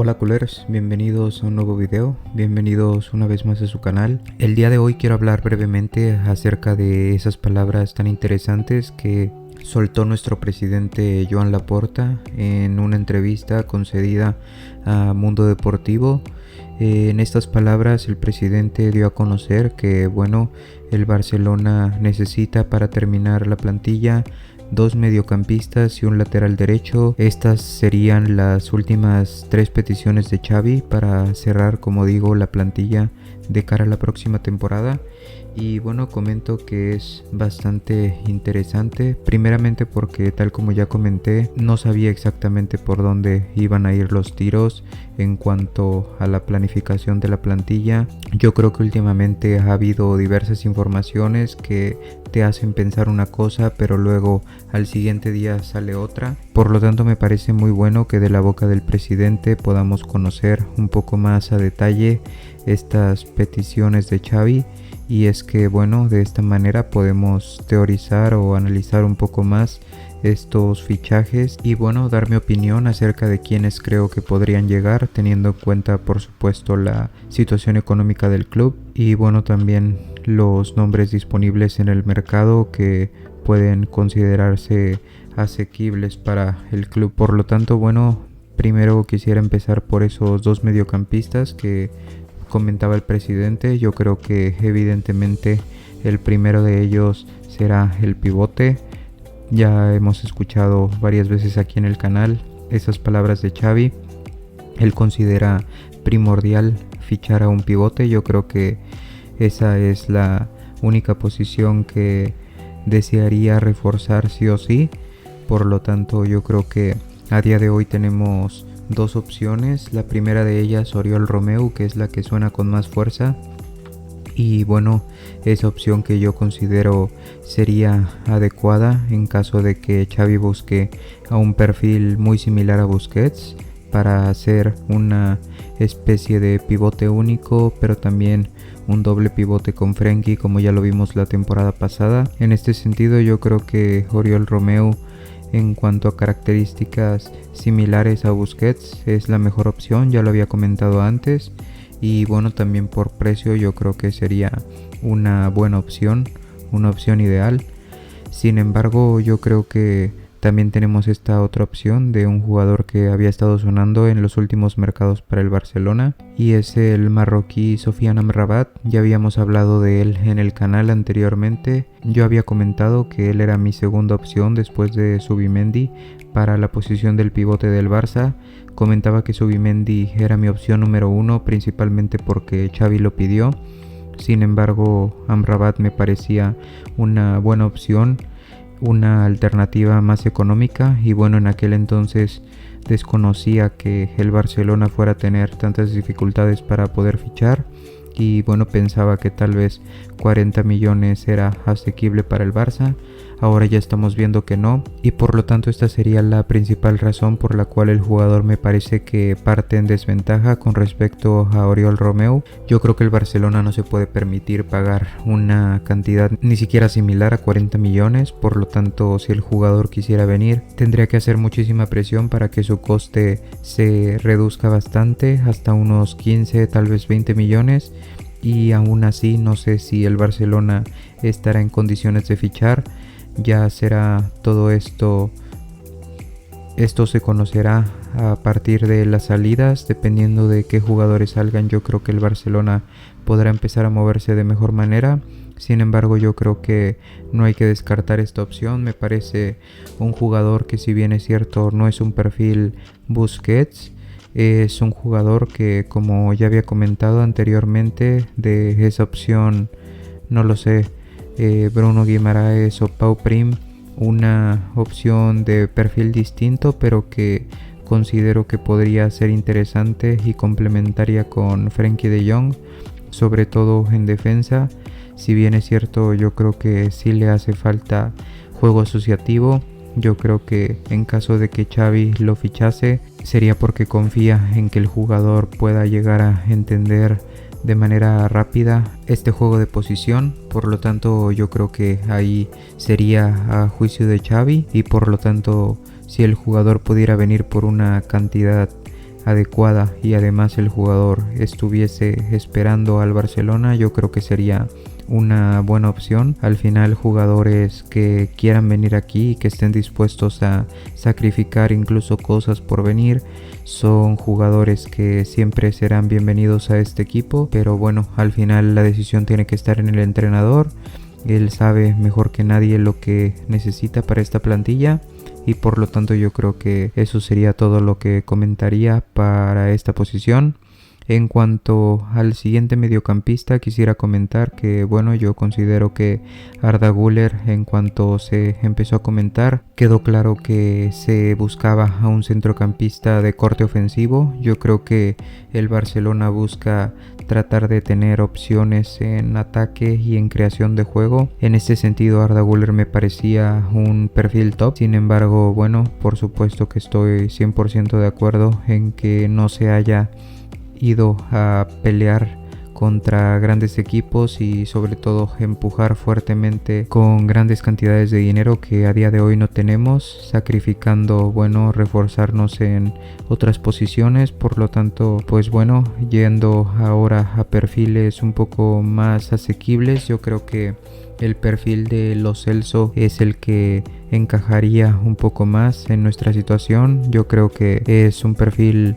Hola culeros, bienvenidos a un nuevo video, bienvenidos una vez más a su canal. El día de hoy quiero hablar brevemente acerca de esas palabras tan interesantes que soltó nuestro presidente Joan Laporta en una entrevista concedida a Mundo Deportivo. En estas palabras el presidente dio a conocer que el Barcelona necesita para terminar la plantilla 2 mediocampistas y un lateral derecho. Estas serían las últimas 3 peticiones de Xavi para cerrar, como digo, la plantilla de cara a la próxima temporada. Y comento que es bastante interesante, primeramente porque, tal como ya comenté, no sabía exactamente por dónde iban a ir los tiros en cuanto a la planificación de la plantilla. Yo creo que últimamente ha habido diversas informaciones que te hacen pensar una cosa, pero luego al siguiente día sale otra. Por lo tanto, me parece muy bueno que de la boca del presidente podamos conocer un poco más a detalle estas peticiones de Xavi. Y es que de esta manera podemos teorizar o analizar un poco más estos fichajes y dar mi opinión acerca de quienes creo que podrían llegar, teniendo en cuenta por supuesto la situación económica del club y también los nombres disponibles en el mercado que pueden considerarse asequibles para el club. Por lo tanto, primero quisiera empezar por esos 2 mediocampistas que comentaba el presidente. Yo creo que evidentemente el primero de ellos será el pivote. Ya hemos escuchado varias veces aquí en el canal esas palabras de Xavi. Él considera primordial fichar a un pivote. Yo creo que esa es la única posición que desearía reforzar sí o sí. Por lo tanto, yo creo que a día de hoy tenemos 2 opciones. La primera de ellas, Oriol Romeu, que es la que suena con más fuerza. Y esa opción que yo considero sería adecuada en caso de que Xavi busque a un perfil muy similar a Busquets para hacer una especie de pivote único, pero también un doble pivote con Frenkie, como ya lo vimos la temporada pasada. En este sentido, yo creo que Oriol Romeu, en cuanto a características similares a Busquets, es la mejor opción, ya lo había comentado antes. Y también por precio yo creo que sería una buena opción, una opción ideal. Sin embargo, yo creo que también tenemos esta otra opción de un jugador que había estado sonando en los últimos mercados para el Barcelona, y es el marroquí Sofiane Amrabat. Ya habíamos hablado de él en el canal anteriormente. Yo había comentado que él era mi segunda opción después de Zubimendi para la posición del pivote del Barça. Comentaba que Zubimendi era mi opción número 1, principalmente porque Xavi lo pidió. Sin embargo, Amrabat me parecía una buena opción, una alternativa más económica, y en aquel entonces desconocía que el Barcelona fuera a tener tantas dificultades para poder fichar, y pensaba que tal vez 40 millones era asequible para el Barça. Ahora ya estamos viendo que no, y por lo tanto esta sería la principal razón por la cual el jugador me parece que parte en desventaja con respecto a Oriol Romeu. Yo creo que el Barcelona no se puede permitir pagar una cantidad ni siquiera similar a 40 millones, por lo tanto si el jugador quisiera venir tendría que hacer muchísima presión para que su coste se reduzca bastante, hasta unos 15, tal vez 20 millones, y aún así no sé si el Barcelona estará en condiciones de fichar. Ya será todo esto se conocerá a partir de las salidas, dependiendo de qué jugadores salgan. Yo creo que el Barcelona podrá empezar a moverse de mejor manera. Sin embargo, yo creo que no hay que descartar esta opción. Me parece un jugador que, si bien es cierto, no es un perfil Busquets, es un jugador que, como ya había comentado anteriormente, de esa opción, no lo sé, Bruno Guimaraes o Pau Prim, una opción de perfil distinto, pero que considero que podría ser interesante y complementaria con Frenkie de Jong, sobre todo en defensa. Si bien es cierto, yo creo que sí le hace falta juego asociativo. Yo creo que en caso de que Xavi lo fichase, sería porque confía en que el jugador pueda llegar a entender de manera rápida este juego de posición. Por lo tanto, yo creo que ahí sería a juicio de Xavi, y por lo tanto, si el jugador pudiera venir por una cantidad adecuada y además el jugador estuviese esperando al Barcelona, yo creo que sería una buena opción. Al final, jugadores que quieran venir aquí y que estén dispuestos a sacrificar incluso cosas por venir, son jugadores que siempre serán bienvenidos a este equipo. Pero bueno, al final la decisión tiene que estar en el entrenador. Él sabe mejor que nadie lo que necesita para esta plantilla, y por lo tanto yo creo que eso sería todo lo que comentaría para esta posición. En cuanto al siguiente mediocampista, quisiera comentar que bueno, yo considero que Arda Güler, en cuanto se empezó a comentar, quedó claro que se buscaba a un centrocampista de corte ofensivo. Yo creo que el Barcelona busca tratar de tener opciones en ataque y en creación de juego. En este sentido, Arda Güler me parecía un perfil top. Sin embargo, bueno, por supuesto que estoy 100% de acuerdo en que no se haya ido a pelear contra grandes equipos y sobre todo empujar fuertemente con grandes cantidades de dinero que a día de hoy no tenemos, sacrificando, bueno, reforzarnos en otras posiciones. Por lo tanto, pues bueno, yendo ahora a perfiles un poco más asequibles, yo creo que el perfil de Lo Celso es el que encajaría un poco más en nuestra situación. Yo creo que es un perfil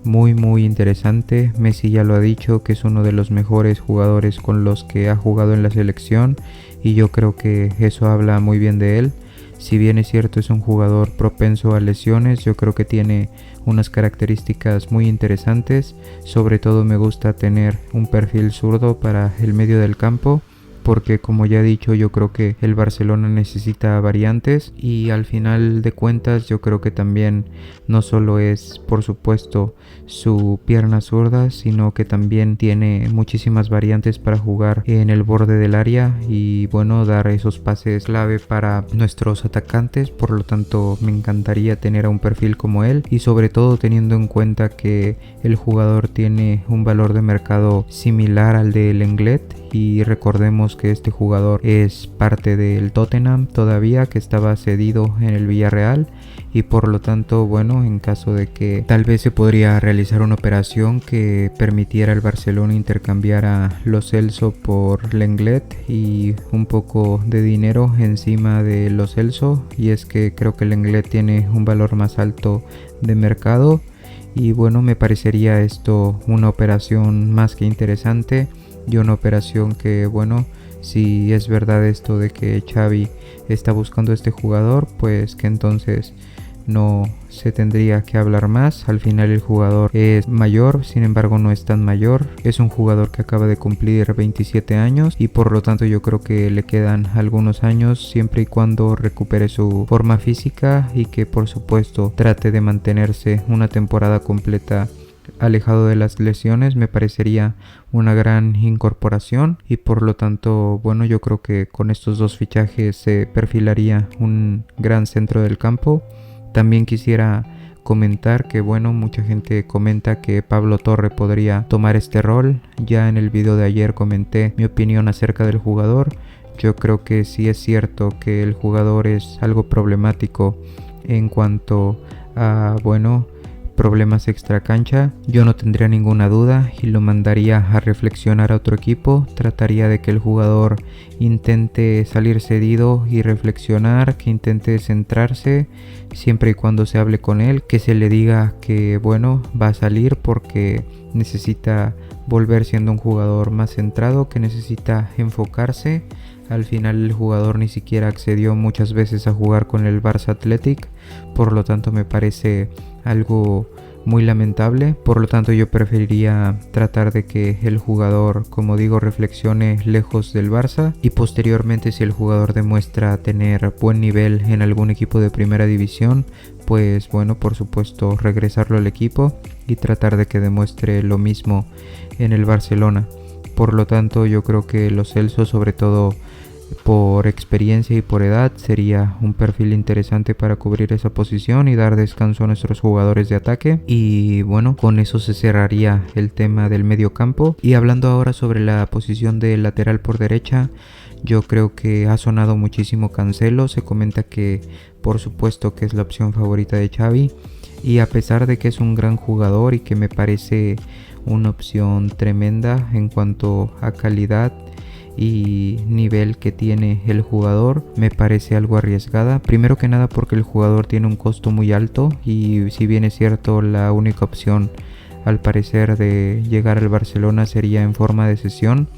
muy interesante. Messi ya lo ha dicho, que es uno de los mejores jugadores con los que ha jugado en la selección, y yo creo que eso habla muy bien de él. Si bien es cierto, es un jugador propenso a lesiones, yo creo que tiene unas características muy interesantes. Sobre todo me gusta tener un perfil zurdo para el medio del campo, porque como ya he dicho, yo creo que el Barcelona necesita variantes, y al final de cuentas yo creo que también no solo es por supuesto su pierna zurda, sino que también tiene muchísimas variantes para jugar en el borde del área y bueno, dar esos pases clave para nuestros atacantes. Por lo tanto, me encantaría tener a un perfil como él, y sobre todo teniendo en cuenta que el jugador tiene un valor de mercado similar al del Lenglet, y recordemos que este jugador es parte del Tottenham todavía, que estaba cedido en el Villarreal, y por lo tanto, bueno, en caso de que tal vez se podría realizar una operación que permitiera al Barcelona intercambiar a Lo Celso por Lenglet y un poco de dinero encima de Lo Celso, y es que creo que Lenglet tiene un valor más alto de mercado, y bueno, me parecería esto una operación más que interesante, y una operación que, bueno, si es verdad esto de que Xavi está buscando a este jugador, pues que entonces no se tendría que hablar más. Al final el jugador es mayor, sin embargo no es tan mayor, es un jugador que acaba de cumplir 27 años, y por lo tanto yo creo que le quedan algunos años, siempre y cuando recupere su forma física y que por supuesto trate de mantenerse una temporada completa alejado de las lesiones. Me parecería una gran incorporación, y por lo tanto, bueno, yo creo que con estos dos fichajes se perfilaría un gran centro del campo. También quisiera comentar que, bueno, mucha gente comenta que Pablo Torre podría tomar este rol. Ya en el video de ayer comenté mi opinión acerca del jugador. Yo creo que sí es cierto que el jugador es algo problemático en cuanto a, bueno, problemas extra cancha. Yo no tendría ninguna duda y lo mandaría a reflexionar a otro equipo. Trataría de que el jugador intente salir cedido y reflexionar, que intente centrarse siempre y cuando se hable con él, que se le diga que bueno, va a salir porque necesita volver siendo un jugador más centrado, que necesita enfocarse. Al final el jugador ni siquiera accedió muchas veces a jugar con el Barça Athletic, por lo tanto me parece algo muy lamentable. Por lo tanto yo preferiría tratar de que el jugador, como digo, reflexione lejos del Barça, y posteriormente, si el jugador demuestra tener buen nivel en algún equipo de primera división, pues bueno, por supuesto regresarlo al equipo y tratar de que demuestre lo mismo en el Barcelona. Por lo tanto yo creo que Lo Celso, sobre todo por experiencia y por edad, sería un perfil interesante para cubrir esa posición y dar descanso a nuestros jugadores de ataque. Y bueno, con eso se cerraría el tema del medio campo. Y hablando ahora sobre la posición de lateral por derecha, yo creo que ha sonado muchísimo Cancelo. Se comenta que por supuesto que es la opción favorita de Xavi. y a pesar de que es un gran jugador y que me parece una opción tremenda en cuanto a calidad y nivel que tiene el jugador, me parece algo arriesgada. Primero que nada porque el jugador tiene un costo muy alto y si bien es cierto la única opción al parecer de llegar al Barcelona sería en forma de cesión,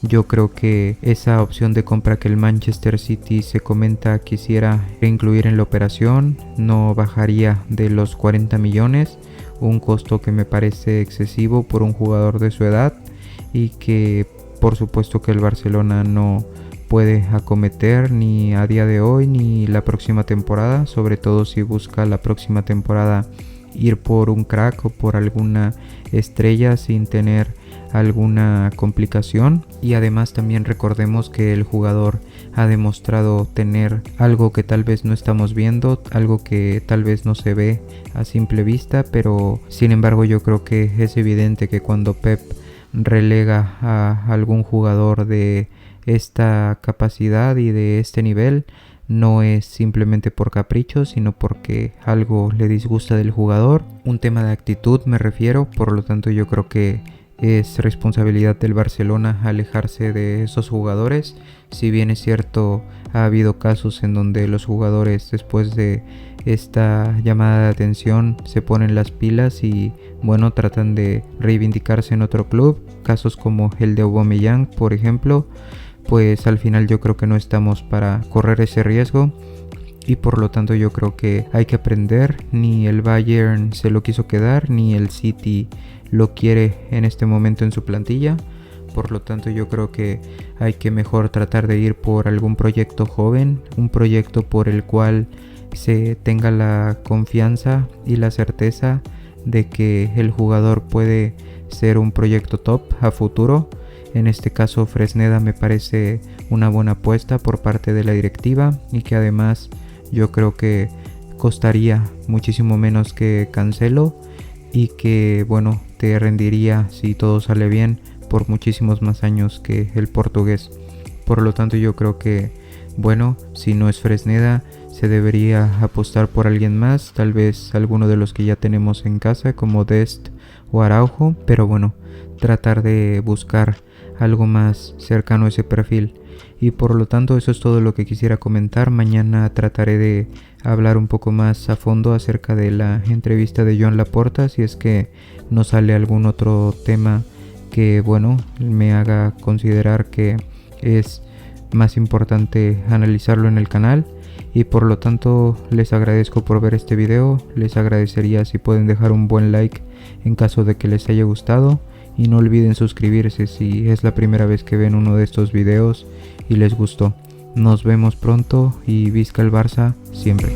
yo creo que esa opción de compra que el Manchester City se comenta quisiera incluir en la operación no bajaría de los 40 millones, un costo que me parece excesivo por un jugador de su edad y que por supuesto que el Barcelona no puede acometer ni a día de hoy ni la próxima temporada, sobre todo si busca la próxima temporada ir por un crack o por alguna estrella sin tener alguna complicación. Y además también recordemos que el jugador ha demostrado tener algo que tal vez no estamos viendo, algo que tal vez no se ve a simple vista, pero sin embargo yo creo que es evidente que cuando Pep relega a algún jugador de esta capacidad y de este nivel, no es simplemente por capricho, sino porque algo le disgusta del jugador, un tema de actitud me refiero. Por lo tanto yo creo que es responsabilidad del Barcelona alejarse de esos jugadores. Si bien es cierto, ha habido casos en donde los jugadores después de esta llamada de atención se ponen las pilas y bueno, tratan de reivindicarse en otro club, casos como el de Aubameyang por ejemplo, pues al final yo creo que no estamos para correr ese riesgo y por lo tanto yo creo que hay que aprender. Ni el Bayern se lo quiso quedar, ni el City lo quiere en este momento en su plantilla. Por lo tanto yo creo que hay que mejor tratar de ir por algún proyecto joven, un proyecto por el cual se tenga la confianza y la certeza de que el jugador puede ser un proyecto top a futuro. En este caso Fresneda me parece una buena apuesta por parte de la directiva y que además yo creo que costaría muchísimo menos que Cancelo y que bueno, te rendiría si todo sale bien por muchísimos más años que el portugués. Por lo tanto yo creo que bueno, si no es Fresneda se debería apostar por alguien más, tal vez alguno de los que ya tenemos en casa como Dest o Araujo, pero bueno, tratar de buscar algo más cercano a ese perfil. Y por lo tanto eso es todo lo que quisiera comentar. Mañana trataré de hablar un poco más a fondo acerca de la entrevista de Joan Laporta, si es que no sale algún otro tema que bueno, me haga considerar que es más importante analizarlo en el canal. Y por lo tanto les agradezco por ver este video, les agradecería si pueden dejar un buen like en caso de que les haya gustado y no olviden suscribirse si es la primera vez que ven uno de estos videos y les gustó. Nos vemos pronto y visca el Barça siempre.